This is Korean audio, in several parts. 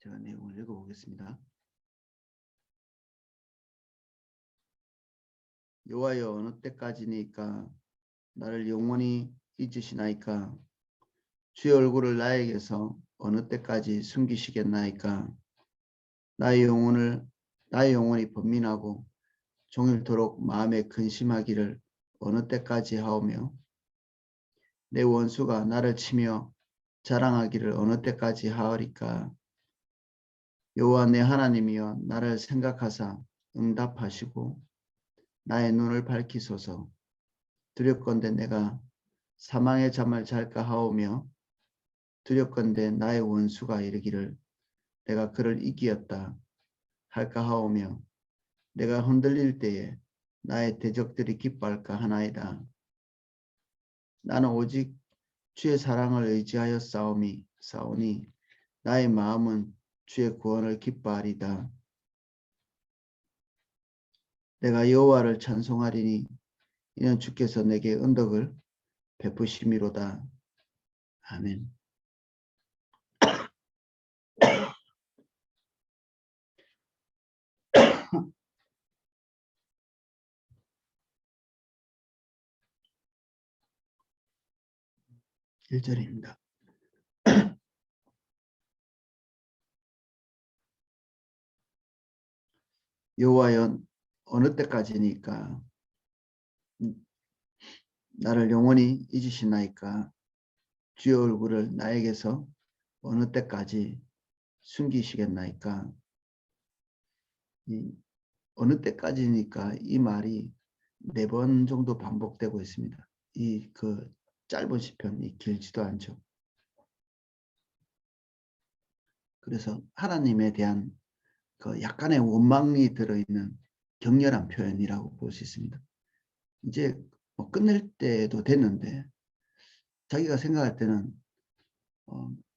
제가 내용을 읽어보겠습니다. 여호와여, 어느 때까지니까 나를 영원히 잊으시나이까? 주의 얼굴을 나에게서 어느 때까지 숨기시겠나이까? 나의 영혼이 번민하고 종일토록 마음에 근심하기를 어느 때까지 하오며, 내 원수가 나를 치며 자랑하기를 어느 때까지 하오리까? 여호와 내 하나님이여, 나를 생각하사 응답하시고 나의 눈을 밝히소서. 두렵건대 내가 사망의 잠을 잘까 하오며, 두렵건대 나의 원수가 이르기를 내가 그를 이기었다 할까 하오며, 내가 흔들릴 때에 나의 대적들이 기뻐할까 하나이다. 나는 오직 주의 사랑을 의지하여 싸우니 나의 마음은 주의 구원을 기뻐하리다. 내가 여호와를 찬송하리니 이는 주께서 내게 은덕을 베푸심이로다. 아멘. (1절입니다) 여호와여, 어느 때까지니까 나를 영원히 잊으시나이까? 주의 얼굴을 나에게서 어느 때까지 숨기시겠나이까? 어느 때까지니까 이 말이 4번 정도 반복되고 있습니다. 이 짧은 시편이 길지도 않죠. 그래서 하나님에 대한 약간의 원망이 들어있는 격렬한 표현이라고 볼 수 있습니다. 이제 끝낼 때도 됐는데 자기가 생각할 때는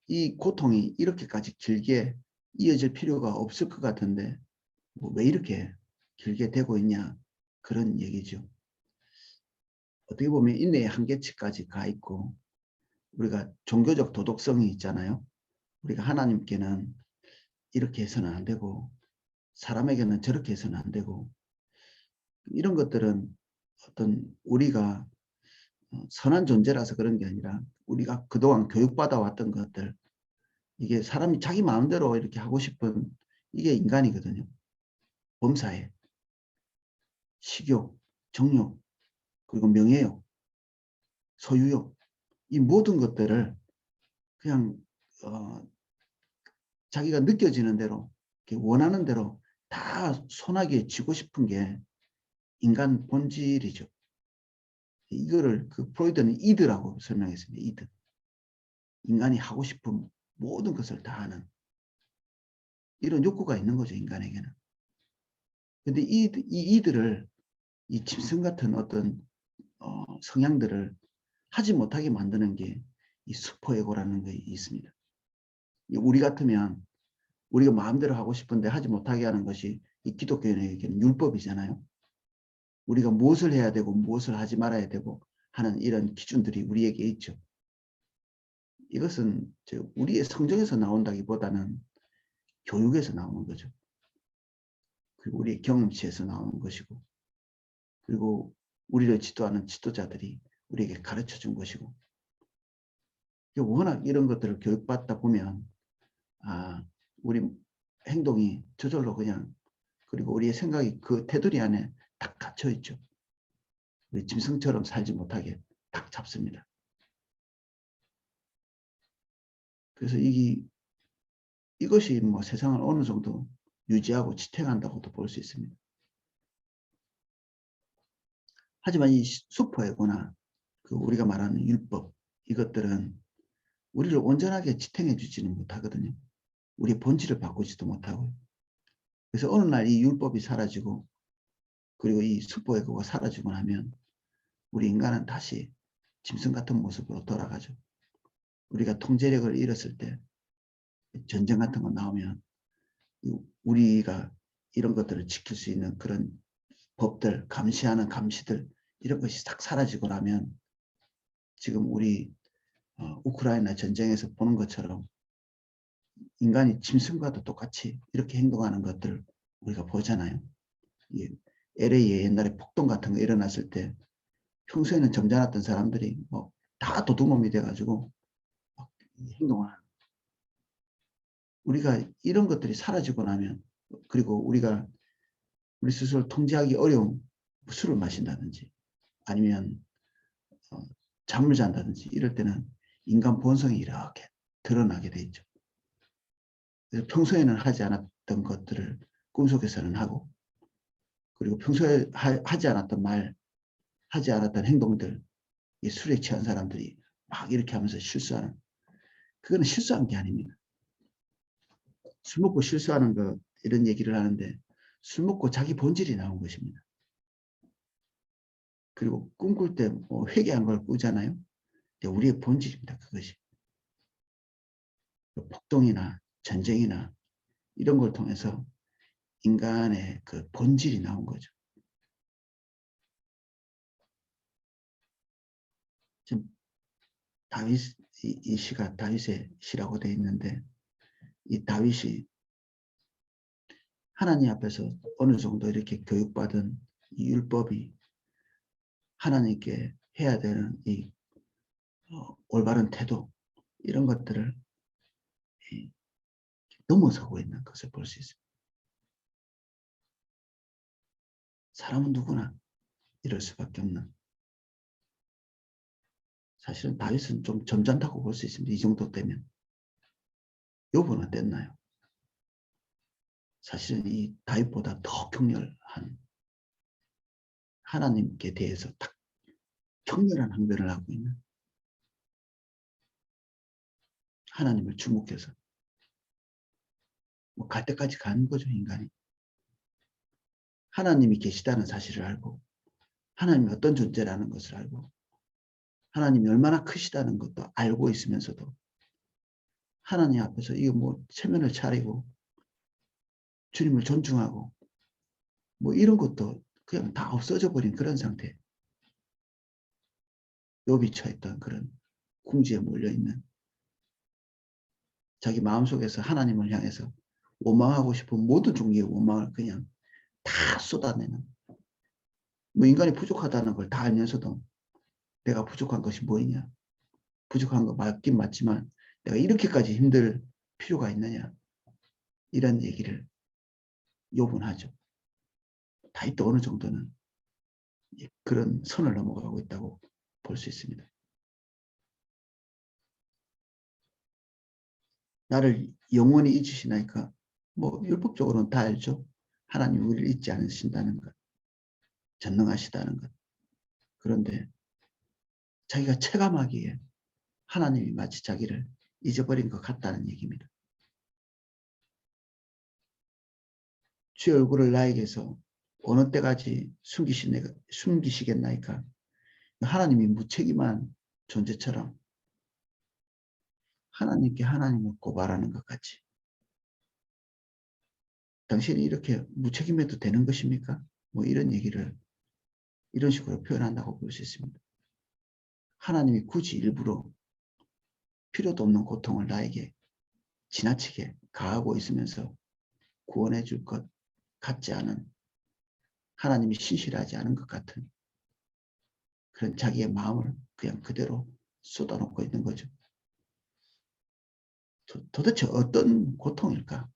이 고통이 이렇게까지 길게 이어질 필요가 없을 것 같은데 왜 이렇게 길게 되고 있냐, 그런 얘기죠. 어떻게 보면 인내의 한계치까지 가 있고, 우리가 종교적 도덕성이 있잖아요. 우리가 하나님께는 이렇게 해서는 안 되고 사람에게는 저렇게 해서는 안 되고, 이런 것들은 어떤 우리가 선한 존재라서 그런 게 아니라 우리가 그동안 교육받아 왔던 것들, 이게 사람이 자기 마음대로 이렇게 하고 싶은, 이게 인간이거든요. 범사에 식욕, 정욕, 그리고 명예욕, 소유욕, 이 모든 것들을 그냥 자기가 느껴지는 대로, 원하는 대로 다 손아귀에 쥐고 싶은 게 인간 본질이죠. 이거를 프로이드는 이드라고 설명했습니다. 이드. 인간이 하고 싶은 모든 것을 다 하는 이런 욕구가 있는 거죠, 인간에게는. 근데 이 이들을, 이 짐승 같은 어떤 성향들을 하지 못하게 만드는 게 이 슈퍼에고라는 게 있습니다. 우리 같으면 우리가 마음대로 하고 싶은데 하지 못하게 하는 것이 이 기독교인에게는 율법이잖아요. 우리가 무엇을 해야 되고 무엇을 하지 말아야 되고 하는 이런 기준들이 우리에게 있죠. 이것은 우리의 성경에서 나온다기보다는 교육에서 나오는 거죠. 그리고 우리의 경험치에서 나오는 것이고, 그리고 우리를 지도하는 지도자들이 우리에게 가르쳐 준 것이고, 워낙 이런 것들을 교육받다 보면 우리 행동이 저절로 그냥, 그리고 우리의 생각이 그 테두리 안에 딱 갇혀 있죠. 우리 짐승처럼 살지 못하게 딱 잡습니다. 그래서 이것이 세상을 어느 정도 유지하고 지탱한다고도 볼 수 있습니다. 하지만 이 슈퍼에고나 우리가 말하는 율법, 이것들은 우리를 온전하게 지탱해 주지는 못하거든요. 우리의 본질을 바꾸지도 못하고요. 그래서 어느 날 이 율법이 사라지고, 그리고 이 슈퍼에고가 사라지고 나면 우리 인간은 다시 짐승 같은 모습으로 돌아가죠. 우리가 통제력을 잃었을 때, 전쟁 같은 거 나오면 우리가 이런 것들을 지킬 수 있는 그런 법들, 감시하는 감시들, 이런 것이 싹 사라지고 나면 지금 우리 우크라이나 전쟁에서 보는 것처럼 인간이 짐승과도 똑같이 이렇게 행동하는 것들을 우리가 보잖아요. LA에 옛날에 폭동 같은 거 일어났을 때 평소에는 점잖았던 사람들이 뭐 다 도둑놈이 돼가지고 행동을 하는. 우리가 이런 것들이 사라지고 나면, 그리고 우리가 우리 스스로 통제하기 어려운 술을 마신다든지 아니면 잠을 잔다든지 이럴 때는 인간 본성이 이렇게 드러나게 돼 있죠. 그래서 평소에는 하지 않았던 것들을 꿈속에서는 하고, 그리고 평소에 하지 않았던 말, 하지 않았던 행동들, 이 술에 취한 사람들이 막 이렇게 하면서 실수하는, 그거는 실수한 게 아닙니다. 술 먹고 실수하는 거 이런 얘기를 하는데 술 먹고 자기 본질이 나온 것입니다. 그리고 꿈꿀 때 뭐 회개한 걸 꾸잖아요. 우리의 본질입니다. 그것이. 폭동이나 전쟁이나 이런 걸 통해서 인간의 그 본질이 나온 거죠. 지금 다윗, 이 시가 다윗의 시라고 되어 있는데, 이 다윗이 하나님 앞에서 어느 정도 이렇게 교육받은 이 율법이 하나님께 해야 되는 이 올바른 태도, 이런 것들을 넘어서고 있는 것을 볼 수 있습니다. 사람은 누구나 이럴 수밖에 없는, 사실은 다윗은 좀 점잖다고 볼 수 있습니다. 이 정도 되면. 욥은 어땠나요? 사실은 이 다윗보다 더 격렬한, 하나님께 대해서 딱 격렬한 항변을 하고 있는, 하나님을 주목해서 뭐 갈 때까지 가는 거죠. 인간이 하나님이 계시다는 사실을 알고, 하나님이 어떤 존재라는 것을 알고, 하나님이 얼마나 크시다는 것도 알고 있으면서도 하나님 앞에서 이거 뭐 체면을 차리고 주님을 존중하고 뭐 이런 것도 그냥 다 없어져 버린 그런 상태. 욥이 처했던 그런 궁지에 몰려있는, 자기 마음속에서 하나님을 향해서 원망하고 싶은 모든 종류의 원망을 그냥 다 쏟아내는, 뭐 인간이 부족하다는 걸 다 알면서도 내가 부족한 것이 뭐이냐, 부족한 거 맞긴 맞지만 내가 이렇게까지 힘들 필요가 있느냐, 이런 얘기를 욥은 하죠. 다윗도 어느 정도는 그런 선을 넘어가고 있다고 볼 수 있습니다. 나를 영원히 잊으시나이까, 뭐 율법적으로는 다 알죠. 하나님 우리를 잊지 않으신다는 것, 전능하시다는 것. 그런데 자기가 체감하기에 하나님이 마치 자기를 잊어버린 것 같다는 얘기입니다. 주의 얼굴을 나에게서 어느 때까지 숨기시겠나이까. 하나님이 무책임한 존재처럼 하나님께 하나님을 고발하는 것 같이, 당신이 이렇게 무책임해도 되는 것입니까? 뭐 이런 얘기를 이런 식으로 표현한다고 볼 수 있습니다. 하나님이 굳이 일부러 필요도 없는 고통을 나에게 지나치게 가하고 있으면서 구원해 줄 것 같지 않은, 하나님이 신실하지 않은 것 같은 그런 자기의 마음을 그냥 그대로 쏟아놓고 있는 거죠. 도대체 어떤 고통일까?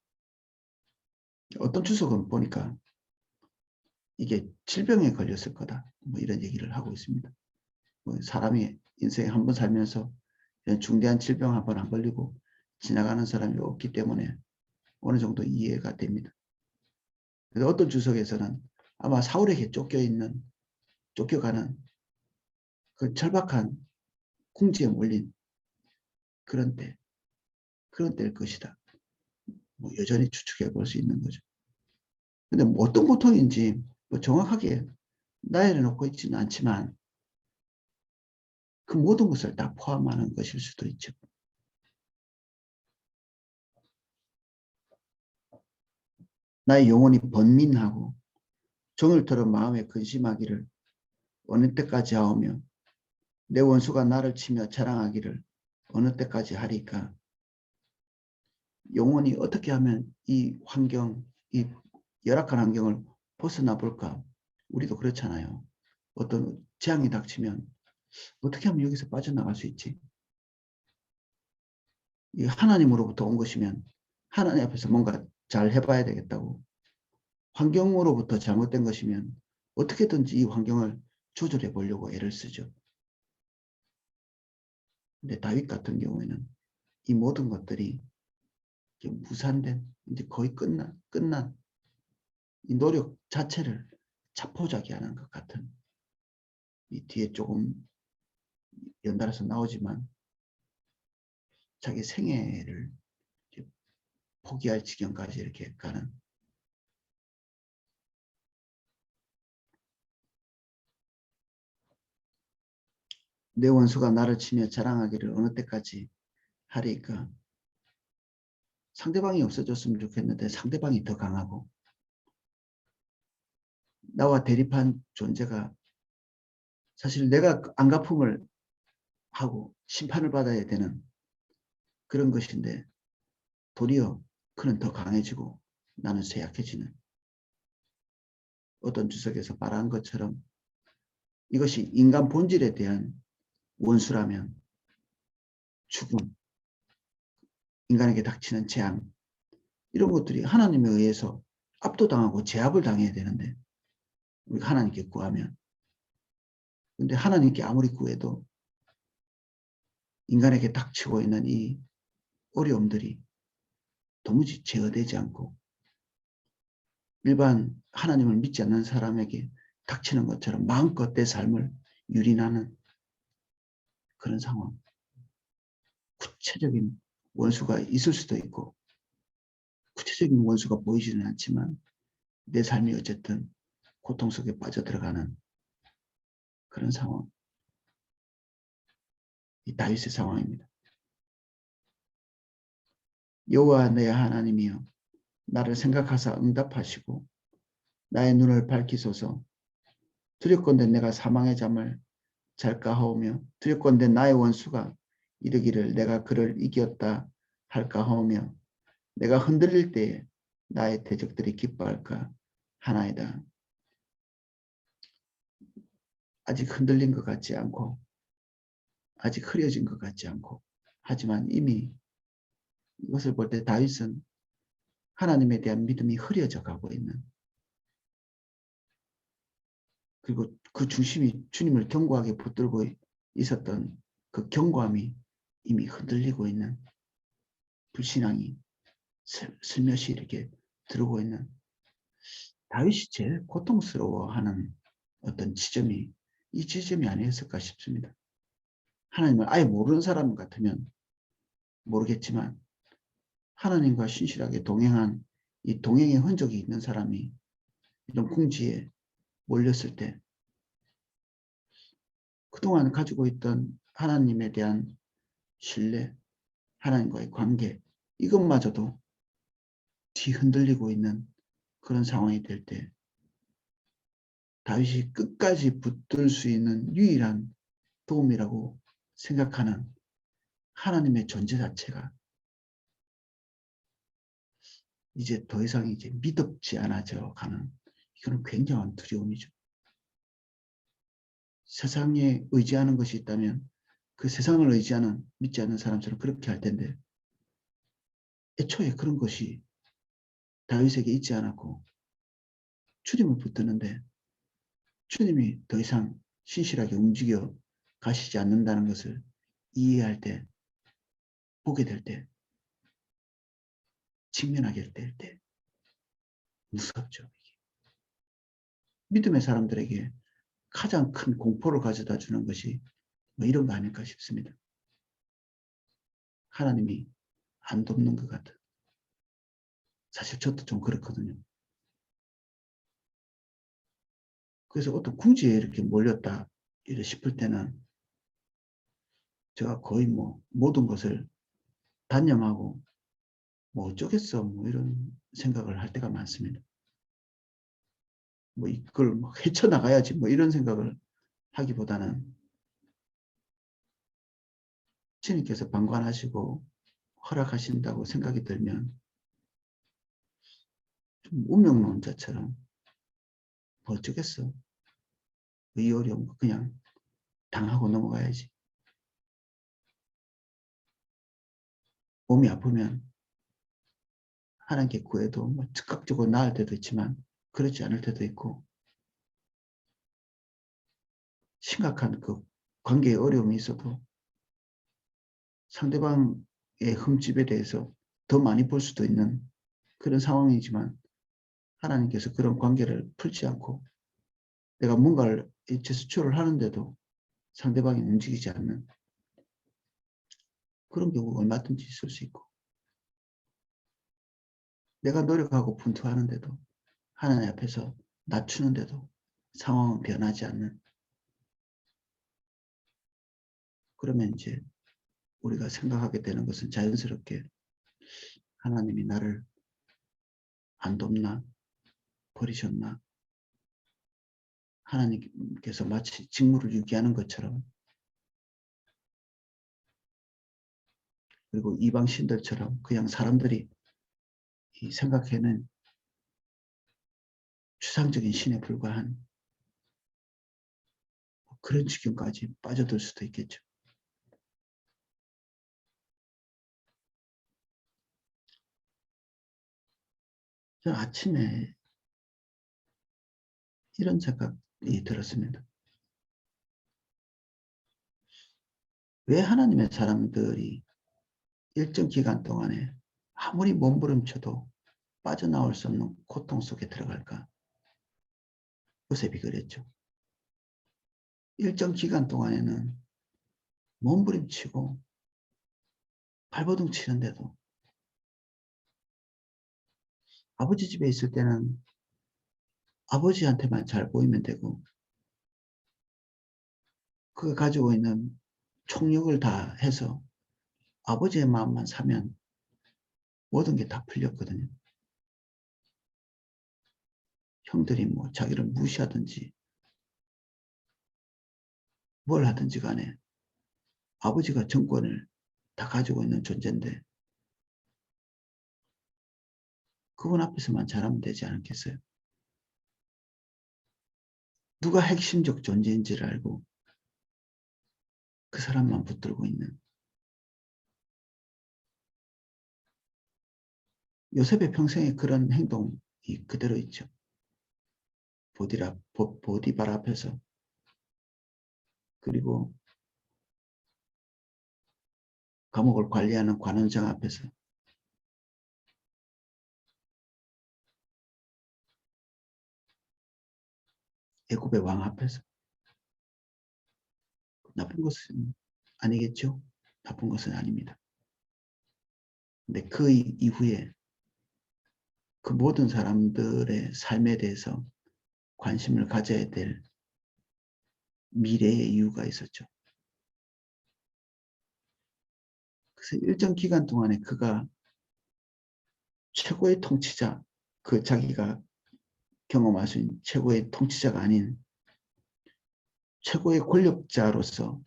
어떤 주석은 보니까 이게 질병에 걸렸을 거다, 뭐 이런 얘기를 하고 있습니다. 뭐 사람이 인생에 한 번 살면서 이런 중대한 질병 한 번 안 걸리고 지나가는 사람이 없기 때문에 어느 정도 이해가 됩니다. 그래서 어떤 주석에서는 아마 사울에게 쫓겨가는 그 절박한 궁지에 몰린 그런 때일 것이다. 뭐 여전히 추측해 볼 수 있는 거죠. 근데 뭐 어떤 고통인지 뭐 정확하게 나열해 놓고 있지는 않지만 그 모든 것을 다 포함하는 것일 수도 있죠. 나의 영혼이 번민하고 종일토록 마음에 근심하기를 어느 때까지 하오며 내 원수가 나를 치며 자랑하기를 어느 때까지 하리까. 영혼이 어떻게 하면 이 환경, 이 열악한 환경을 벗어나 볼까? 우리도 그렇잖아요. 어떤 재앙이 닥치면 어떻게 하면 여기서 빠져나갈 수 있지? 이 하나님으로부터 온 것이면 하나님 앞에서 뭔가 잘 해봐야 되겠다고. 환경으로부터 잘못된 것이면 어떻게든지 이 환경을 조절해 보려고 애를 쓰죠. 근데 다윗 같은 경우에는 이 모든 것들이 무산된, 이제 거의 끝난 이 노력 자체를 자포자기하는 것 같은, 이 뒤에 조금 연달아서 나오지만 자기 생애를 포기할 지경까지 이렇게 가는, 내 원수가 나를 치며 자랑하기를 어느 때까지 하리까. 상대방이 없어졌으면 좋겠는데 상대방이 더 강하고 나와 대립한 존재가 사실 내가 안갚음을 하고 심판을 받아야 되는 그런 것인데 도리어 그는 더 강해지고 나는 쇠약해지는, 어떤 주석에서 말한 것처럼 이것이 인간 본질에 대한 원수라면 죽음, 인간에게 닥치는 재앙, 이런 것들이 하나님에 의해서 압도당하고 제압을 당해야 되는데 우리가 하나님께 구하면, 근데 하나님께 아무리 구해도 인간에게 닥치고 있는 이 어려움들이 도무지 제어되지 않고 일반 하나님을 믿지 않는 사람에게 닥치는 것처럼 마음껏 내 삶을 유린하는 그런 상황. 구체적인 원수가 있을 수도 있고 구체적인 원수가 보이지는 않지만 내 삶이 어쨌든 고통 속에 빠져들어가는 그런 상황. 이 다윗의 상황입니다. 여호와 내 하나님이여 나를 생각하사 응답하시고 나의 눈을 밝히소서. 두렵건대 내가 사망의 잠을 잘까 하오며 두렵건대 나의 원수가 이르기를 내가 그를 이겼다 할까 하오며 내가 흔들릴 때에 나의 대적들이 기뻐할까 하나이다. 아직 흔들린 것 같지 않고 아직 흐려진 것 같지 않고 하지만 이미 이것을 볼 때 다윗은 하나님에 대한 믿음이 흐려져 가고 있는, 그리고 그 중심이 주님을 견고하게 붙들고 있었던 그 견고함이 이미 흔들리고 있는, 불신앙이 슬며시 이렇게 들어오고 있는 다윗이 제일 고통스러워하는 어떤 지점이 이 지점이 아니었을까 싶습니다. 하나님을 아예 모르는 사람 같으면 모르겠지만 하나님과 신실하게 동행한 이 동행의 흔적이 있는 사람이 이런 궁지에 몰렸을 때 그동안 가지고 있던 하나님에 대한 신뢰, 하나님과의 관계, 이것마저도 뒤흔들리고 있는 그런 상황이 될 때 다윗이 끝까지 붙들 수 있는 유일한 도움이라고 생각하는 하나님의 존재 자체가 이제 더 이상 이제 믿음지 않아져 가는, 이거는 굉장한 두려움이죠. 세상에 의지하는 것이 있다면 그 세상을 의지하는, 믿지 않는 사람처럼 그렇게 할 텐데 애초에 그런 것이 다윗에게 있지 않았고 주님을 붙드는데 주님이 더 이상 신실하게 움직여 가시지 않는다는 것을 이해할 때, 보게 될 때, 직면하게 될 때 무섭죠. 믿음의 사람들에게 가장 큰 공포를 가져다 주는 것이 뭐 이런 거 아닐까 싶습니다. 하나님이 안 돕는 것 같은. 사실 저도 좀 그렇거든요. 그래서 어떤 궁지에 이렇게 몰렸다 이래 싶을 때는 제가 거의 뭐 모든 것을 단념하고 뭐 어쩌겠어 뭐 이런 생각을 할 때가 많습니다. 뭐 이걸 뭐 헤쳐나가야지 뭐 이런 생각을 하기보다는 주님께서 방관하시고 허락하신다고 생각이 들면 좀 운명론자처럼 뭐 어쩌겠어. 이 어려운 거 그냥 당하고 넘어가야지. 몸이 아프면 하나님께 구해도 뭐 즉각적으로 나을 때도 있지만 그렇지 않을 때도 있고 심각한 그 관계에 어려움이 있어도 상대방의 흠집에 대해서 더 많이 볼 수도 있는 그런 상황이지만 하나님께서 그런 관계를 풀지 않고 내가 뭔가를 제스처를 하는데도 상대방이 움직이지 않는 그런 경우가 얼마든지 있을 수 있고 내가 노력하고 분투하는데도 하나님 앞에서 낮추는데도 상황은 변하지 않는 그러면 이제 우리가 생각하게 되는 것은 자연스럽게 하나님이 나를 안 돕나 버리셨나 하나님께서 마치 직무를 유기하는 것처럼 그리고 이방신들처럼 그냥 사람들이 생각해낸 추상적인 신에 불과한 그런 지경까지 빠져들 수도 있겠죠. 저는 아침에 이런 생각이 들었습니다. 왜 하나님의 사람들이 일정 기간 동안에 아무리 몸부림쳐도 빠져나올 수 없는 고통 속에 들어갈까? 요셉이 그랬죠. 일정 기간 동안에는 몸부림치고 발버둥 치는데도 아버지 집에 있을 때는 아버지한테만 잘 보이면 되고 그가 가지고 있는 총력을 다 해서 아버지의 마음만 사면 모든 게 다 풀렸거든요. 형들이 뭐 자기를 무시하든지 뭘 하든지 간에 아버지가 정권을 다 가지고 있는 존재인데 그분 앞에서만 잘하면 되지 않겠어요? 누가 핵심적 존재인지를 알고 그 사람만 붙들고 있는 요셉의 평생에 그런 행동이 그대로 있죠. 보디발 앞에서 그리고 감옥을 관리하는 관원장 앞에서 애굽의 왕 앞에서 나쁜 것은 아니겠죠? 나쁜 것은 아닙니다. 근데 그 이후에 그 모든 사람들의 삶에 대해서 관심을 가져야 될 미래의 이유가 있었죠. 그래서 일정 기간 동안에 그가 최고의 통치자, 그 자기가 경험할 수 있는 최고의 통치자가 아닌 최고의 권력자로서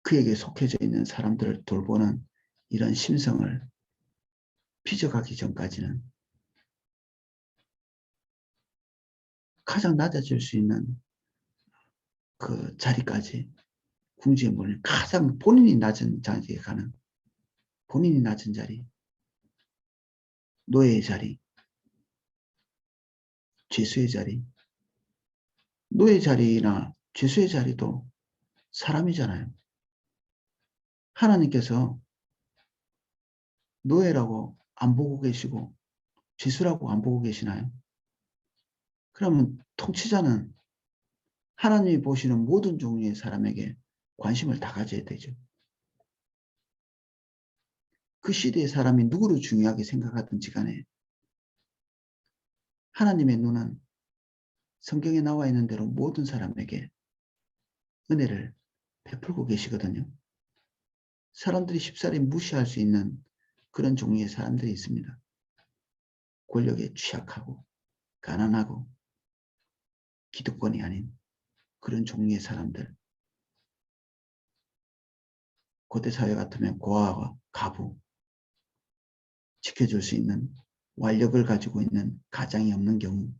그에게 속해져 있는 사람들을 돌보는 이런 심성을 빚어가기 전까지는 가장 낮아질 수 있는 그 자리까지 궁지에 몰린 가장 본인이 낮은 자리에 가는 본인이 낮은 자리, 노예의 자리, 죄수의 자리, 노예 자리나 죄수의 자리도 사람이잖아요. 하나님께서 노예라고 안 보고 계시고 죄수라고 안 보고 계시나요? 그러면 통치자는 하나님이 보시는 모든 종류의 사람에게 관심을 다 가져야 되죠. 그 시대의 사람이 누구를 중요하게 생각하든지 간에 하나님의 눈은 성경에 나와 있는 대로 모든 사람에게 은혜를 베풀고 계시거든요. 사람들이 쉽사리 무시할 수 있는 그런 종류의 사람들이 있습니다. 권력에 취약하고 가난하고 기득권이 아닌 그런 종류의 사람들. 고대 사회 같으면 고아와 가부, 지켜줄 수 있는 완력을 가지고 있는 가장이 없는 경우,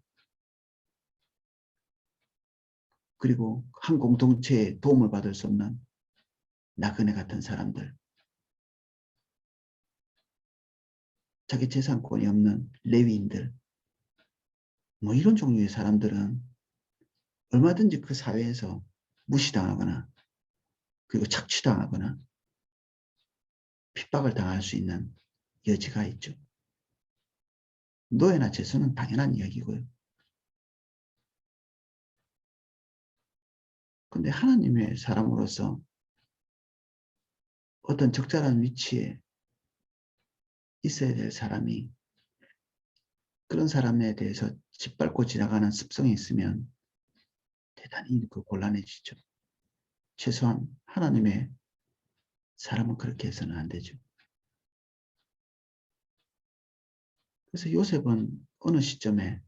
그리고 한 공동체에 도움을 받을 수 없는 나그네 같은 사람들, 자기 재산권이 없는 레위인들, 뭐 이런 종류의 사람들은 얼마든지 그 사회에서 무시당하거나 그리고 착취당하거나 핍박을 당할 수 있는 여지가 있죠. 노예나 죄수는 당연한 이야기고요. 근데 하나님의 사람으로서 어떤 적절한 위치에 있어야 될 사람이 그런 사람에 대해서 짓밟고 지나가는 습성이 있으면 대단히 곤란해지죠. 최소한 하나님의 사람은 그렇게 해서는 안 되죠. 그래서 요셉은 어느 시점에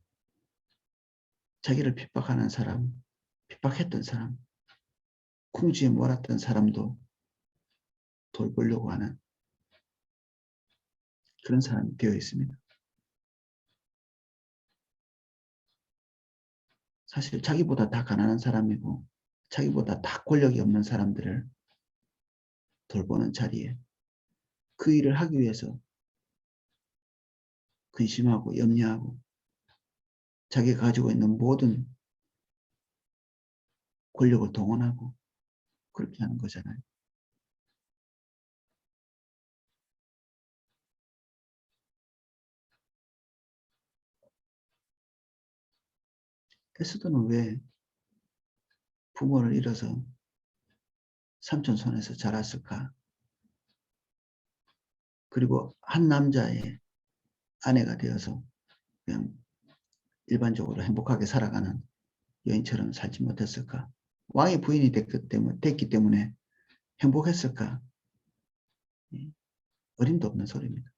자기를 핍박하는 사람, 핍박했던 사람, 궁지에 몰았던 사람도 돌보려고 하는 그런 사람이 되어 있습니다. 사실 자기보다 다 가난한 사람이고 자기보다 다 권력이 없는 사람들을 돌보는 자리에 그 일을 하기 위해서 근심하고 염려하고 자기가 가지고 있는 모든 권력을 동원하고 그렇게 하는 거잖아요. 에스더는 왜 부모를 잃어서 삼촌 손에서 자랐을까? 그리고 한 남자의 아내가 되어서 그냥 일반적으로 행복하게 살아가는 여인처럼 살지 못했을까? 왕의 부인이 됐기 때문에 행복했을까? 어림도 없는 소리입니다.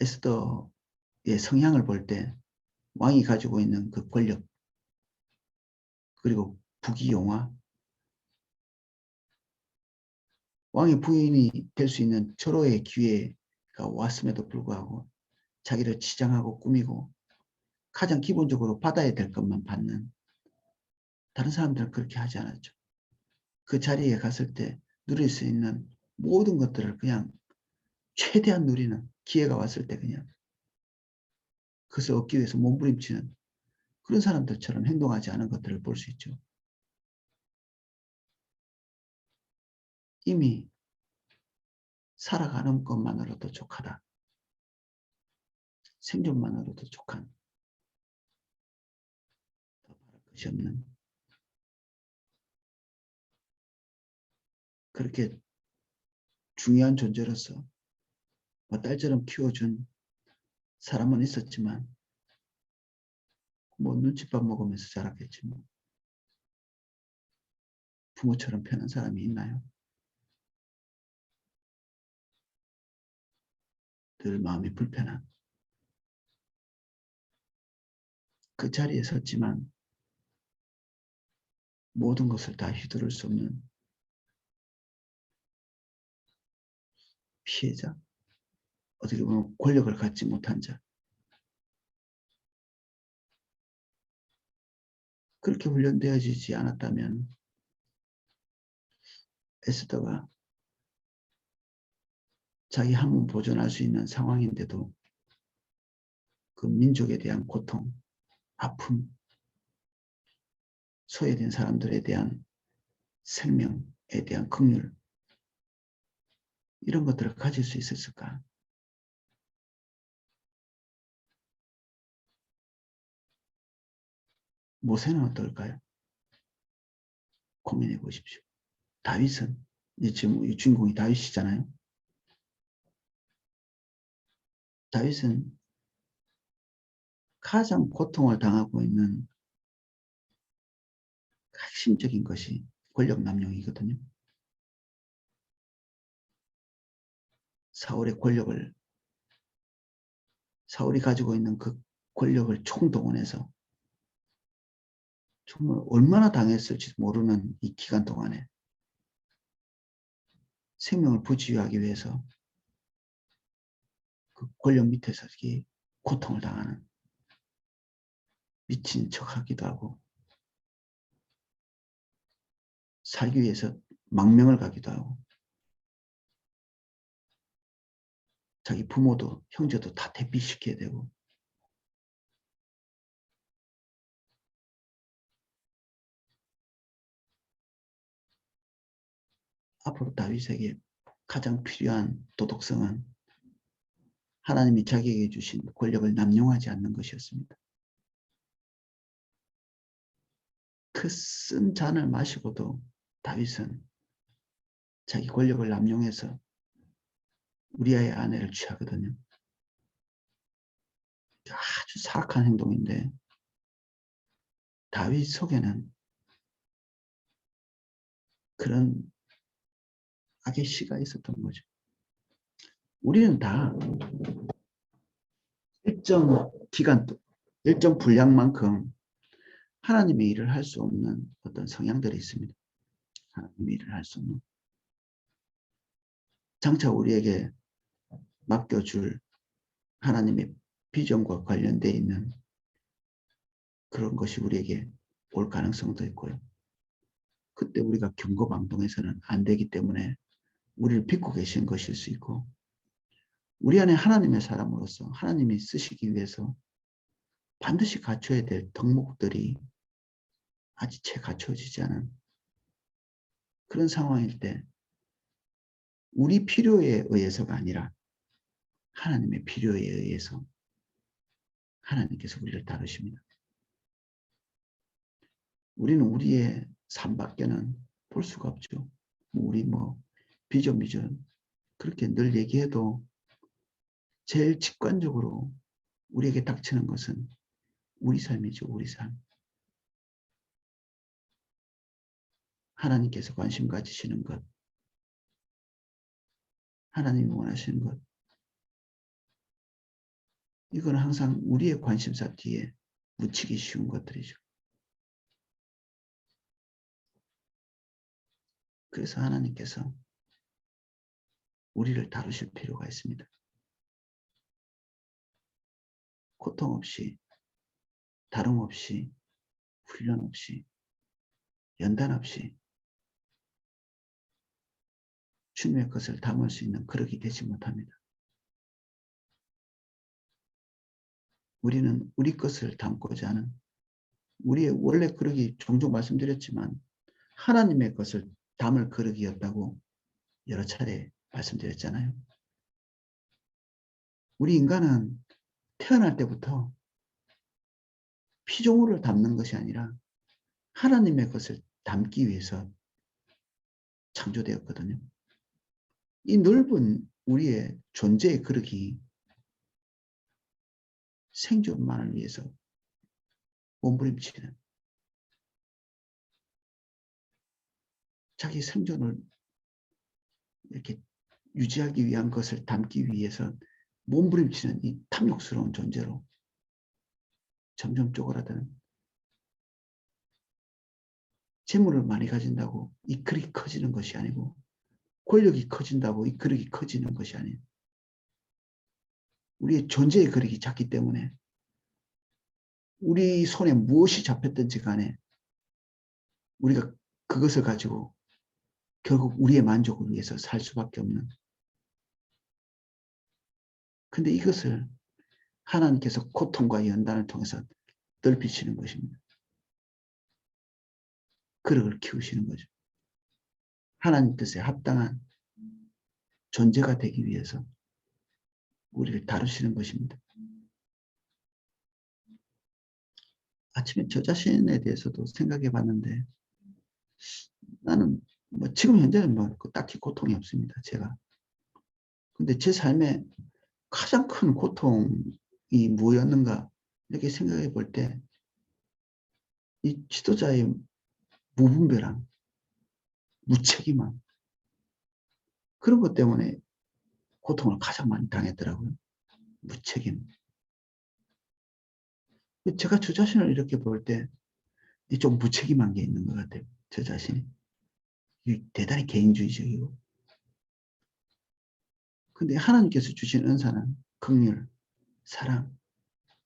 에스더의 성향을 볼 때 왕이 가지고 있는 그 권력 그리고 부귀영화, 왕의 부인이 될 수 있는 절호의 기회가 왔음에도 불구하고 자기를 치장하고 꾸미고 가장 기본적으로 받아야 될 것만 받는, 다른 사람들은 그렇게 하지 않았죠. 그 자리에 갔을 때 누릴 수 있는 모든 것들을 그냥 최대한 누리는, 기회가 왔을 때 그냥 그것을 얻기 위해서 몸부림치는 그런 사람들처럼 행동하지 않은 것들을 볼 수 있죠. 이미 살아가는 것만으로도 족하다. 생존만으로도 족한, 더 바랄 것이 없는, 그렇게 중요한 존재로서 뭐 딸처럼 키워준 사람은 있었지만 뭐 눈칫밥 먹으면서 자랐겠지 뭐. 부모처럼 편한 사람이 있나요? 늘 마음이 불편한, 그 자리에 섰지만 모든 것을 다 휘두를 수 없는 피해자, 어떻게 보면 권력을 갖지 못한 자, 그렇게 훈련되어지지 않았다면 에스더가 자기 한문 보존할 수 있는 상황인데도 그 민족에 대한 고통, 아픔, 소외된 사람들에 대한 생명에 대한 긍휼, 이런 것들을 가질 수 있었을까? 모세는 어떨까요? 고민해 보십시오. 다윗은, 지금 이 주인공이 다윗이잖아요. 다윗은 가장 고통을 당하고 있는 핵심적인 것이 권력 남용이거든요. 사울의 권력을, 사울이 가지고 있는 그 권력을 총동원해서 정말 얼마나 당했을지 모르는 이 기간 동안에 생명을 부지하기 위해서 그 권력 밑에서 고통을 당하는, 미친 척하기도 하고 살기 위해서 망명을 가기도 하고 자기 부모도 형제도 다 대피시켜야 되고 앞으로 다윗에게 가장 필요한 도덕성은 하나님이 자기에게 주신 권력을 남용하지 않는 것이었습니다. 그 쓴 잔을 마시고도 다윗은 자기 권력을 남용해서 우리아의 아내를 취하거든요. 아주 사악한 행동인데 다윗 속에는 그런 악의 씨가 있었던 거죠. 우리는 다 일정 기간, 일정 분량만큼 하나님의 일을 할 수 없는 어떤 성향들이 있습니다. 하나님의 일을 할 수 없는. 장차 우리에게 맡겨줄 하나님의 비전과 관련되어 있는 그런 것이 우리에게 올 가능성도 있고요. 그때 우리가 경거방동해서는 안 되기 때문에 우리를 빚고 계신 것일 수 있고 우리 안에 하나님의 사람으로서 하나님이 쓰시기 위해서 반드시 갖춰야 될 덕목들이 아직 채 갖춰지지 않은 그런 상황일 때 우리 필요에 의해서가 아니라 하나님의 필요에 의해서 하나님께서 우리를 다루십니다. 우리는 우리의 삶밖에는 볼 수가 없죠. 우리 비전 그렇게 늘 얘기해도 제일 직관적으로 우리에게 닥치는 것은 우리 삶이죠. 우리 삶. 하나님께서 관심 가지시는 것, 하나님이 원하시는 것, 이건 항상 우리의 관심사 뒤에 묻히기 쉬운 것들이죠. 그래서 하나님께서 우리를 다루실 필요가 있습니다. 고통 없이, 다름 없이, 훈련 없이, 연단 없이 주님의 것을 담을 수 있는 그릇이 되지 못합니다. 우리는 우리 것을 담고자 하는 우리의 원래 그릇이 종종 말씀드렸지만 하나님의 것을 담을 그릇이었다고 여러 차례 말씀드렸잖아요. 우리 인간은 태어날 때부터 피조물을 담는 것이 아니라 하나님의 것을 담기 위해서 창조되었거든요. 이 넓은 우리의 존재의 그릇이 생존만을 위해서 몸부림치는 자기 생존을 이렇게 유지하기 위한 것을 담기 위해서 몸부림치는 이 탐욕스러운 존재로 점점 쪼그라드는 재물을 많이 가진다고 이 그릇이 커지는 것이 아니고 권력이 커진다고 이 그릇이 커지는 것이 아니에요. 우리의 존재의 그릇이 작기 때문에 우리 손에 무엇이 잡혔든지 간에 우리가 그것을 가지고 결국 우리의 만족을 위해서 살 수밖에 없는. 근데 이것을 하나님께서 고통과 연단을 통해서 넓히시는 것입니다. 그릇을 키우시는 거죠. 하나님 뜻에 합당한 존재가 되기 위해서 우리를 다루시는 것입니다. 아침에 저 자신에 대해서도 생각해 봤는데 나는 지금 현재는 딱히 고통이 없습니다. 제가. 근데 제 삶에 가장 큰 고통이 무엇이었는가 이렇게 생각해 볼 때 이 지도자의 무분별함, 무책임함 그런 것 때문에 고통을 가장 많이 당했더라고요. 무책임. 제가 저 자신을 이렇게 볼 때 좀 무책임한 게 있는 것 같아요. 저 자신이. 대단히 개인주의적이고 근데 하나님께서 주신 은사는 긍휼, 사랑,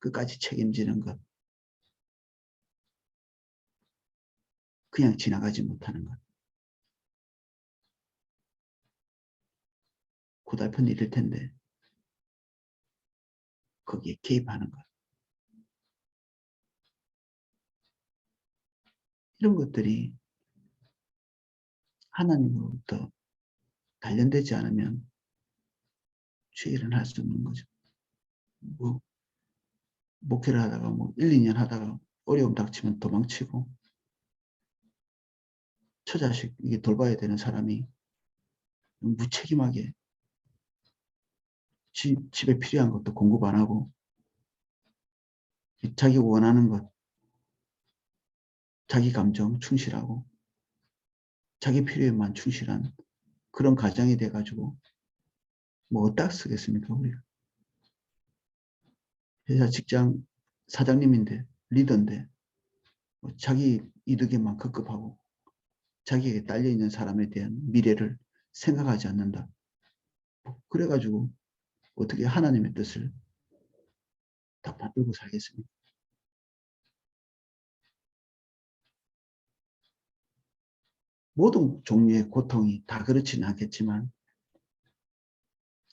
끝까지 책임지는 것, 그냥 지나가지 못하는 것. 고달픈 일일 텐데 거기에 개입하는 것. 이런 것들이 하나님으로부터 단련되지 않으면 죄를 할 수 없는 거죠. 뭐 목회를 하다가 뭐 1, 2년 하다가 어려움 닥치면 도망치고 처자식 이게 돌봐야 되는 사람이 무책임하게 집에 필요한 것도 공급 안 하고 자기 원하는 것, 자기 감정 충실하고 자기 필요에만 충실한 그런 가정이 돼가지고 뭐 어디다 쓰겠습니까 우리가. 회사 직장 사장님인데 리더인데 뭐 자기 이득에만 급급하고 자기에게 딸려있는 사람에 대한 미래를 생각하지 않는다. 그래가지고 어떻게 하나님의 뜻을 다 받들고 살겠습니까? 모든 종류의 고통이 다 그렇지는 않겠지만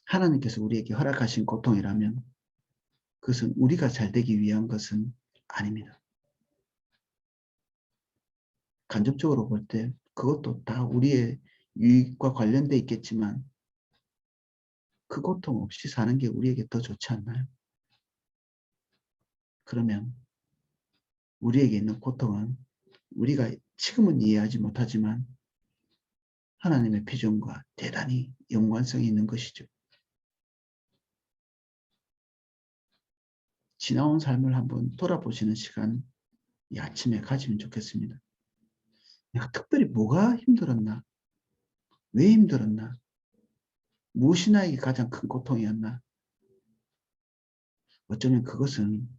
하나님께서 우리에게 허락하신 고통이라면 그것은 우리가 잘 되기 위한 것은 아닙니다. 간접적으로 볼 때 그것도 다 우리의 유익과 관련돼 있겠지만 그 고통 없이 사는 게 우리에게 더 좋지 않나요? 그러면 우리에게 있는 고통은 우리가 지금은 이해하지 못하지만 하나님의 비전과 대단히 연관성이 있는 것이죠. 지나온 삶을 한번 돌아보시는 시간 이 아침에 가지면 좋겠습니다. 내가 특별히 뭐가 힘들었나? 왜 힘들었나? 무엇이 나에게 가장 큰 고통이었나? 어쩌면 그것은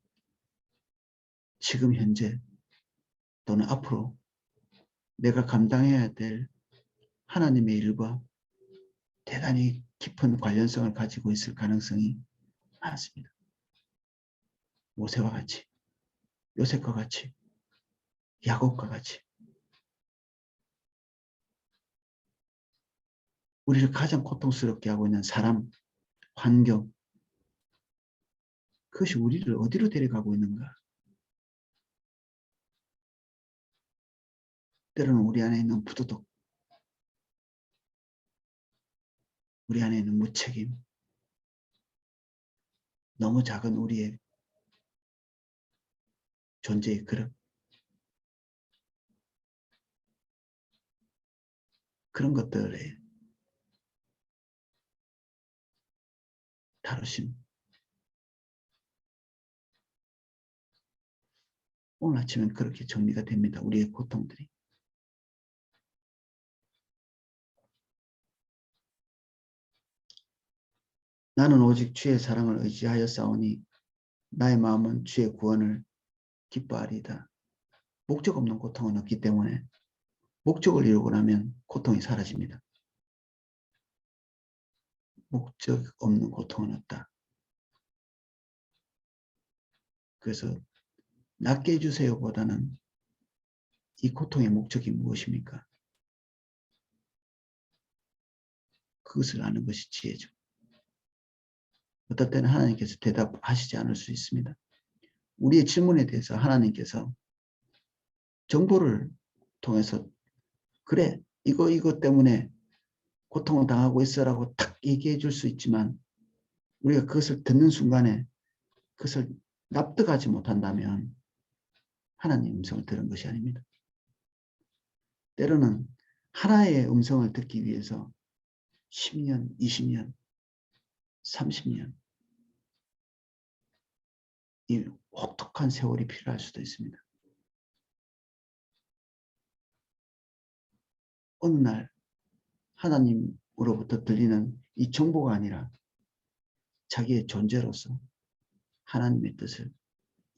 지금 현재 또는 앞으로 내가 감당해야 될 하나님의 일과 대단히 깊은 관련성을 가지고 있을 가능성이 많습니다. 모세와 같이, 요셉과 같이, 야곱과 같이 우리를 가장 고통스럽게 하고 있는 사람, 환경, 그것이 우리를 어디로 데려가고 있는가? 때로는 우리 안에 있는 부도덕, 우리 안에 있는 무책임, 너무 작은 우리의 존재의 그릇, 그런 것들에 다루심. 오늘 아침엔 그렇게 정리가 됩니다. 우리의 고통들이. 나는 오직 주의 사랑을 의지하여 싸우니 나의 마음은 주의 구원을 기뻐하리이다. 목적 없는 고통은 없기 때문에 목적을 이루고 나면 고통이 사라집니다. 목적 없는 고통은 없다. 그래서 낫게 해주세요 보다는 이 고통의 목적이 무엇입니까? 그것을 아는 것이 지혜죠. 어떨 때는 하나님께서 대답하시지 않을 수 있습니다. 우리의 질문에 대해서 하나님께서 정보를 통해서 그래 이거 때문에 고통을 당하고 있어라고 탁 얘기해 줄 수 있지만 우리가 그것을 듣는 순간에 그것을 납득하지 못한다면 하나님의 음성을 들은 것이 아닙니다. 때로는 하나의 음성을 듣기 위해서 10년, 20년, 30년 이 혹독한 세월이 필요할 수도 있습니다. 어느 날 하나님으로부터 들리는 이 정보가 아니라 자기의 존재로서 하나님의 뜻을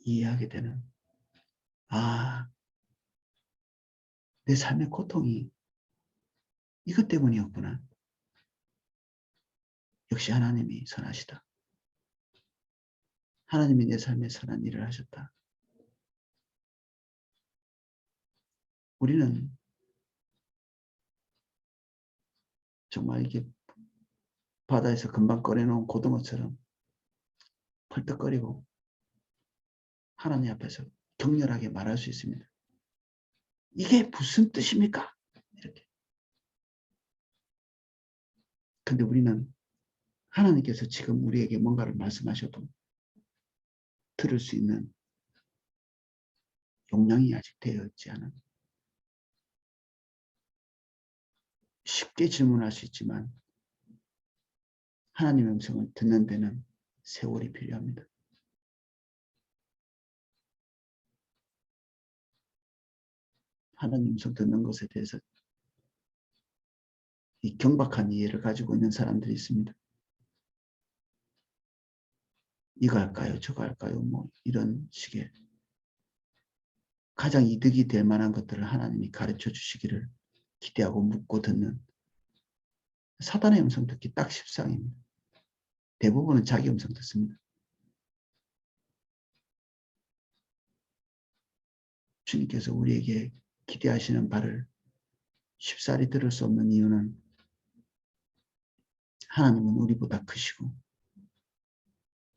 이해하게 되는 내 삶의 고통이 이것 때문이었구나. 역시 하나님이 선하시다. 하나님이 내 삶에 선한 일을 하셨다. 우리는 정말 이게 바다에서 금방 꺼내놓은 고등어처럼 펄떡거리고 하나님 앞에서 격렬하게 말할 수 있습니다. 이게 무슨 뜻입니까? 이렇게. 근데 우리는 하나님께서 지금 우리에게 뭔가를 말씀하셔도 들을 수 있는 용량이 아직 되어 있지 않은, 쉽게 질문할 수 있지만 하나님의 음성을 듣는 데는 세월이 필요합니다. 하나님 음성 듣는 것에 대해서 이 경박한 이해를 가지고 있는 사람들이 있습니다. 이거 할까요? 저거 할까요? 뭐 이런 식의 가장 이득이 될 만한 것들을 하나님이 가르쳐 주시기를 기대하고 묻고 듣는 사단의 음성 듣기 딱 십상입니다. 대부분은 자기 음성 듣습니다. 주님께서 우리에게 기대하시는 바를 쉽사리 들을 수 없는 이유는 하나님은 우리보다 크시고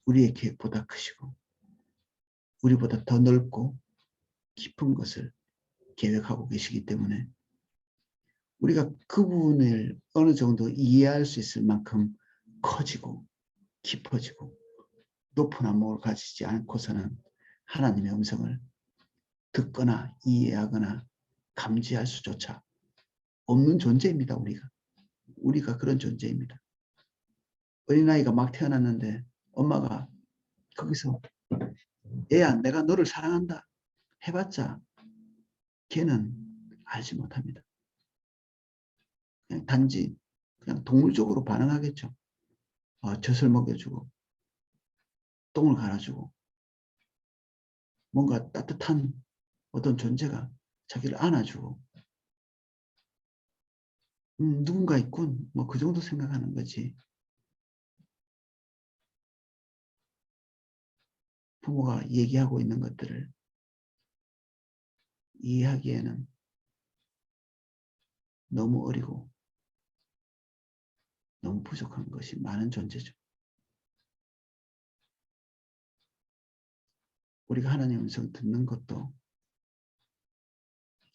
우리의 계획보다 크시고 우리보다 더 넓고 깊은 것을 계획하고 계시기 때문에 우리가 그분을 어느 정도 이해할 수 있을 만큼 커지고 깊어지고 높은 안목을 가지지 않고서는 하나님의 음성을 듣거나 이해하거나 감지할 수조차 없는 존재입니다. 우리가 그런 존재입니다. 어린아이가 막 태어났는데 엄마가 거기서 얘야 내가 너를 사랑한다 해봤자 걔는 알지 못합니다. 그냥 단지 그냥 동물적으로 반응하겠죠. 젖을 먹여주고 똥을 갈아주고 뭔가 따뜻한 어떤 존재가 자기를 안아주고 누군가 있군 뭐 그 정도 생각하는 거지. 부모가 얘기하고 있는 것들을 이해하기에는 너무 어리고 너무 부족한 것이 많은 존재죠. 우리가 하나님의 음성 듣는 것도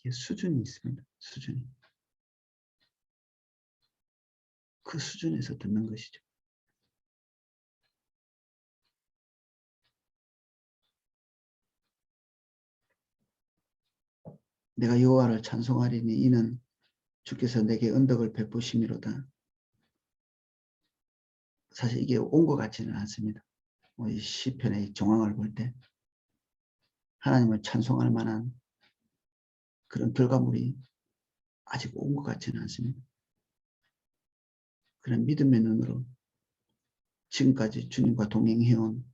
이게 수준이 있습니다. 수준이. 그 수준에서 듣는 것이죠. 내가 여호와를 찬송하리니 이는 주께서 내게 언덕을 베푸심이로다. 사실 이게 온 것 같지는 않습니다. 이 시편의 정황을 볼 때 하나님을 찬송할 만한 그런 결과물이 아직 온 것 같지는 않습니다. 그런 믿음의 눈으로 지금까지 주님과 동행해온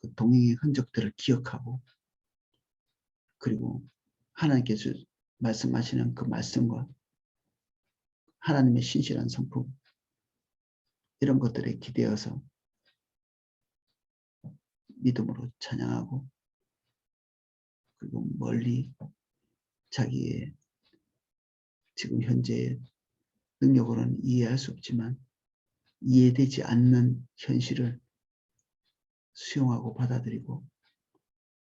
그 동행의 흔적들을 기억하고 그리고 하나님께서 말씀하시는 그 말씀과 하나님의 신실한 성품 이런 것들에 기대어서 믿음으로 찬양하고 그리고 멀리 자기의 지금 현재의 능력으로는 이해할 수 없지만 이해되지 않는 현실을 수용하고 받아들이고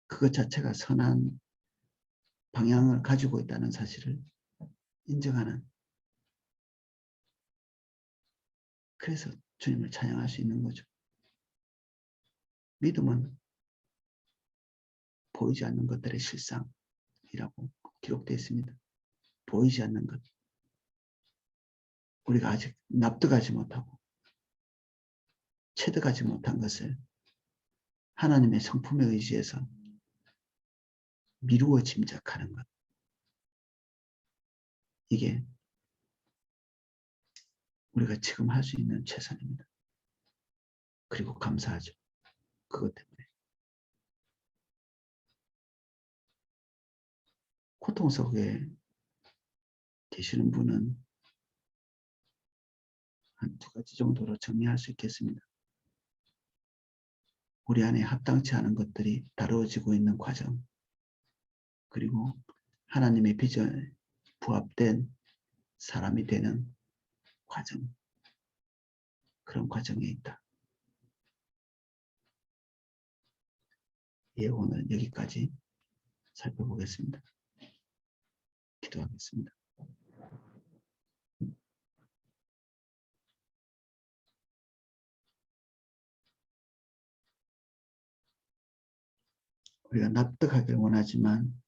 그것 자체가 선한 방향을 가지고 있다는 사실을 인정하는 그래서 주님을 찬양할 수 있는 거죠. 믿음은 보이지 않는 것들의 실상이라고 기록되어 있습니다. 보이지 않는 것. 우리가 아직 납득하지 못하고 체득하지 못한 것을 하나님의 성품에 의지해서 미루어 짐작하는 것. 이게 우리가 지금 할 수 있는 최선입니다. 그리고 감사하죠. 그것 때문에. 고통 속에 계시는 분은 한 두 가지 정도로 정리할 수 있겠습니다. 우리 안에 합당치 않은 것들이 다루어지고 있는 과정, 그리고 하나님의 비전에 부합된 사람이 되는 과정, 그런 과정에 있다. 예, 오늘 여기까지 살펴보겠습니다. 기도하겠습니다. 우리가 납득하길 원하지만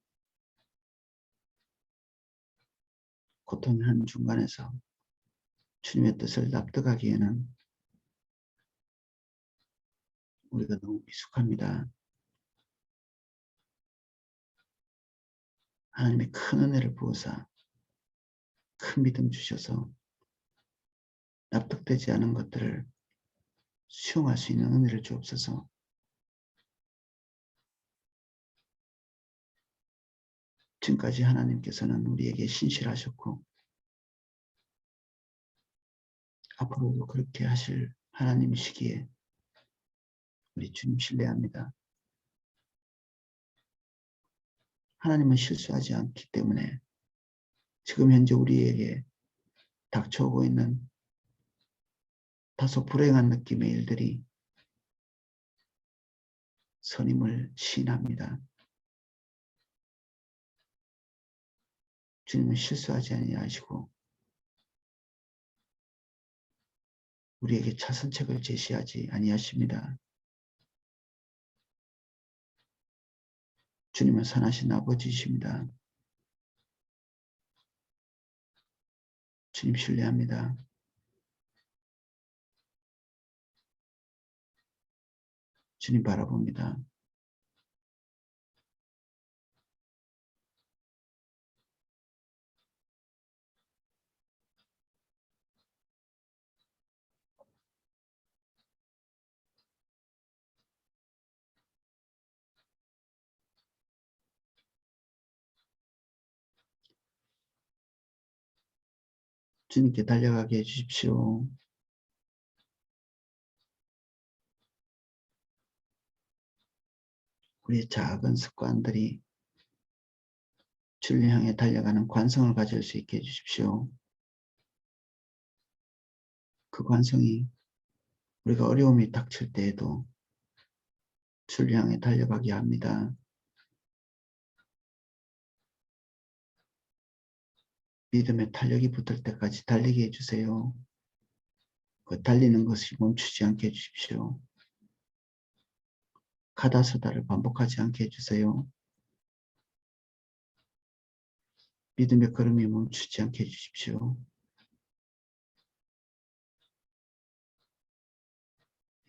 고통의 한 중간에서 주님의 뜻을 납득하기에는 우리가 너무 미숙합니다. 하나님의 큰 은혜를 부어서 큰 믿음 주셔서 납득되지 않은 것들을 수용할 수 있는 은혜를 주옵소서. 지금까지 하나님께서는 우리에게 신실하셨고 앞으로도 그렇게 하실 하나님이시기에 우리 주님 신뢰합니다. 하나님은 실수하지 않기 때문에 지금 현재 우리에게 닥쳐오고 있는 다소 불행한 느낌의 일들이 선임을 시인합니다. 주님은 실수하지 아니하시고 우리에게 차선책을 제시하지 아니하십니다. 주님은 선하신 아버지이십니다. 주님 신뢰합니다. 주님 바라봅니다. 주님께 달려가게 해주십시오. 우리의 작은 습관들이 주를 향해 달려가는 관성을 가질 수 있게 해주십시오. 그 관성이 우리가 어려움이 닥칠 때에도 주를 향해 달려가게 합니다. 믿음의 탄력이 붙을 때까지 달리게 해주세요. 그 달리는 것이 멈추지 않게 해주십시오. 가다서다를 반복하지 않게 해주세요. 믿음의 걸음이 멈추지 않게 해주십시오.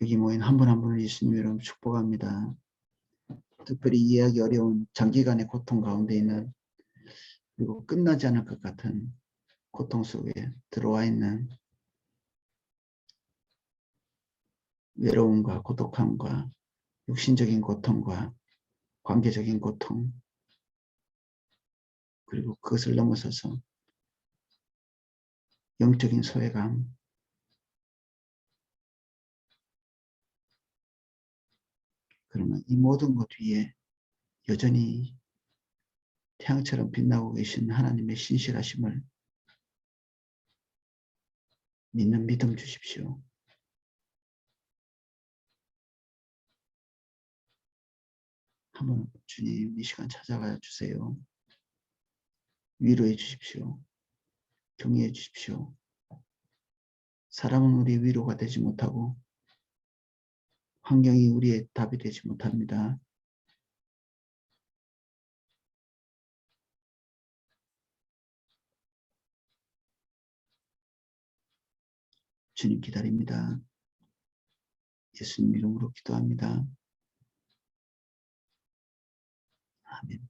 여기 모인 한 분 한 분을 예수님 이름으로 축복합니다. 특별히 이해하기 어려운 장기간의 고통 가운데 있는, 그리고 끝나지 않을 것 같은 고통 속에 들어와 있는 외로움과 고독함과 육신적인 고통과 관계적인 고통, 그리고 그것을 넘어서서 영적인 소외감, 그러면 이 모든 것 위에 여전히 태양처럼 빛나고 계신 하나님의 신실하심을 믿는 믿음 주십시오. 한번 주님 이 시간 찾아가 주세요. 위로해 주십시오. 격려해 주십시오. 사람은 우리 위로가 되지 못하고 환경이 우리의 답이 되지 못합니다. 주님 기다립니다. 예수님 이름으로 기도합니다. 아멘.